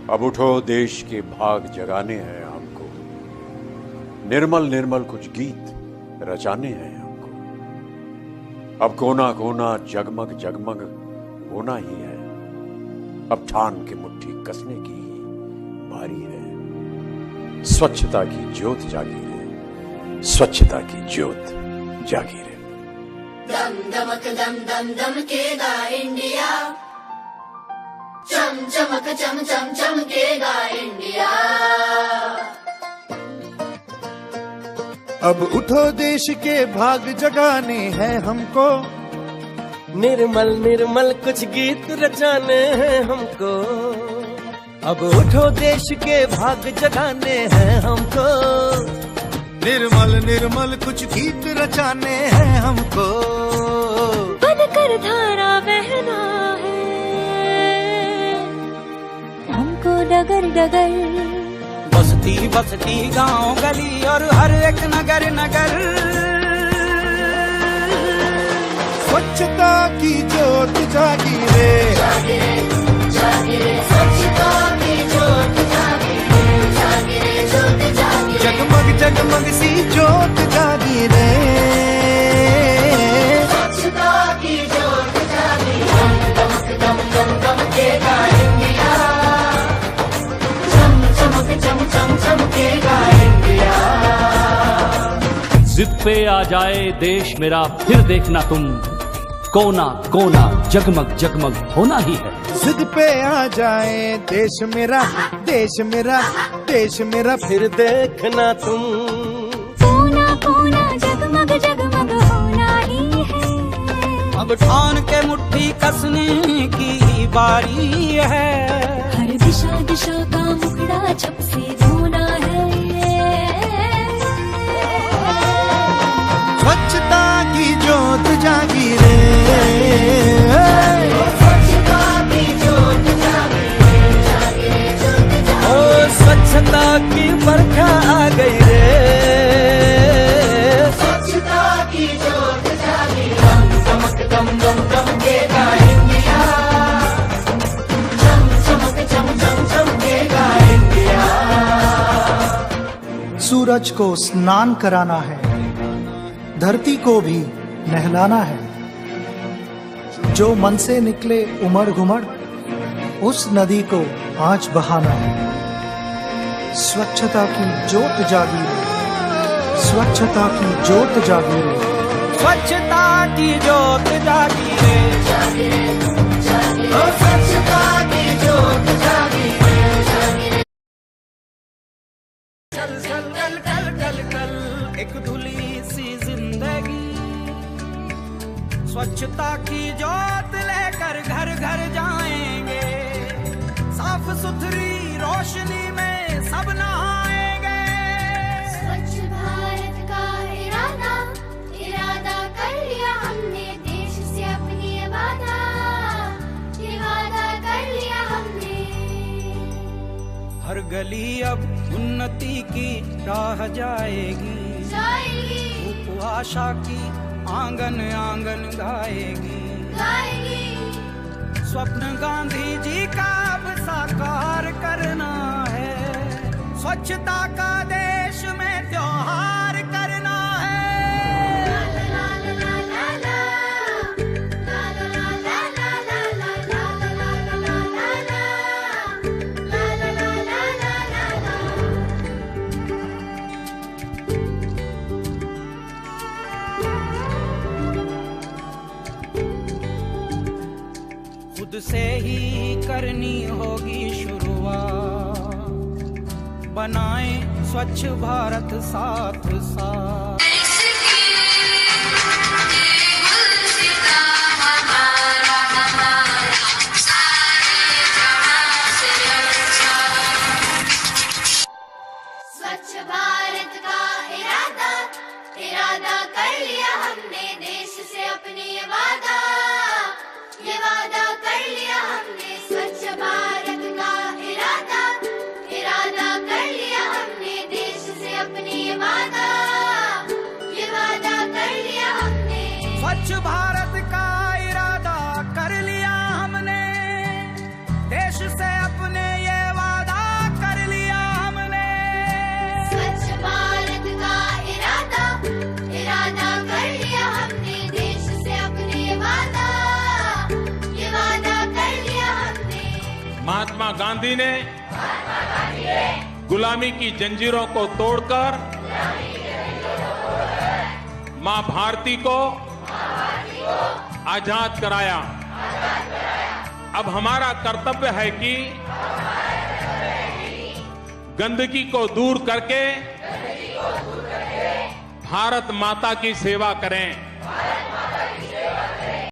अब उठो, देश के भाग जगाने हैं हमको, निर्मल निर्मल कुछ गीत रचाने हैं हमको। अब कोना कोना जगमग जगमग होना ही है, अब ठान के मुट्ठी कसने की बारी है। स्वच्छता की ज्योत जागी रे, स्वच्छता की ज्योत जागी रे। दम दमक दम दम दमकेगा इंडिया, चम चमक चम चम चमकेगा इंडिया। अब उठो, देश के भाग जगाने हैं हमको, निर्मल निर्मल कुछ गीत रचाने हैं हमको। अब उठो, देश के भाग जगाने हैं हमको, निर्मल निर्मल कुछ गीत रचाने हैं हमको। बनकर धारा बहना है हमको डगर डगर, बस्ती बस्ती गांव गली और हर एक नगर नगर। स्वच्छता की ज्योत जागी रे, जागी रे, जागी रे, स्वच्छता की ज्योत जागी रे, जागी रे, ज्योत जागी रे। जगमग जगमग सी ज्योत जागी रे, स्वच्छता की ज्योत जागी रे। दमक दम दम दमकेगा इंडिया, चम चमक चम चम चमकेगा इंडिया। जिद पे आ जाए देश मेरा, फिर देखना तुम, कोना कोना जगमग जगमग होना ही है। जिद पे आ जाए देश मेरा, देश मेरा, देश मेरा, फिर देखना तुम, कोना कोना जगमग जगमग होना ही है। अब ठान के मुट्ठी कसने की बारी है। हर दिशा दिशा का मुखड़ा छप से धोना है। स्वच्छता की ज्योत जागी रे, स्वच्छता की ज्योत जागी रे, जागी रे, ज्योत जागी ओ रे। स्वच्छता की बरखा आ गई रे। स्वच्छता की ज्योत जागी रे। दम दमक दम दम दमकेगा इंडिया, चम चमक चम चम चमकेगा इंडिया। सूरज को स्नान कराना है, धरती को भी नहलाना है। जो मन से निकले उमड़ घुमड़, उस नदी को आज बहाना है। स्वच्छता की ज्योत जागी रे, स्वच्छता की ज्योत जागी रे, स्वच्छता की ज्योत जागी रे, जागी रे, जागी रे, स्वच्छता की ज्योत जागी रे, जागी रे। कल कल कल कल कल कल एक धुली सी जिंदगी, स्वच्छता की ज्योत लेकर घर घर जाएंगे। साफ सुथरी रोशनी में सब नहाएंगे। स्वच्छ भारत का इरादा, इरादा कर लिया हमने, देश से अपनी ये वादा कर लिया हमने। हर गली अब उन्नति की राह जाएगी, जाएगी, धूप आशा की आंगन आंगन गाएगी, गाएगी। स्वप्न गांधी जी का अब साकार करना है। स्वच्छता का देश में त्योहार करना है। ला ला ला ला ला ला ला ला ला ला ला ला ला ला ला ला ला ला। खुद से ही करनी होगी शुरुआत, बनाएं स्वच्छ भारत साथ साथ। स्वच्छ भारत का इरादा, इरादा कर लिया हमने, देश से अपनी ये वादा कर लिया हमने। स्वच्छ भारत का इरादा, इरादा कर लिया हमने, देश से अपनी ये वादा महात्मा गांधी ने गुलामी की जंजीरों को तोड़कर मां भारती को आजाद कराया। अब हमारा कर्तव्य है कि गंदगी को दूर करके भारत माता की सेवा करें।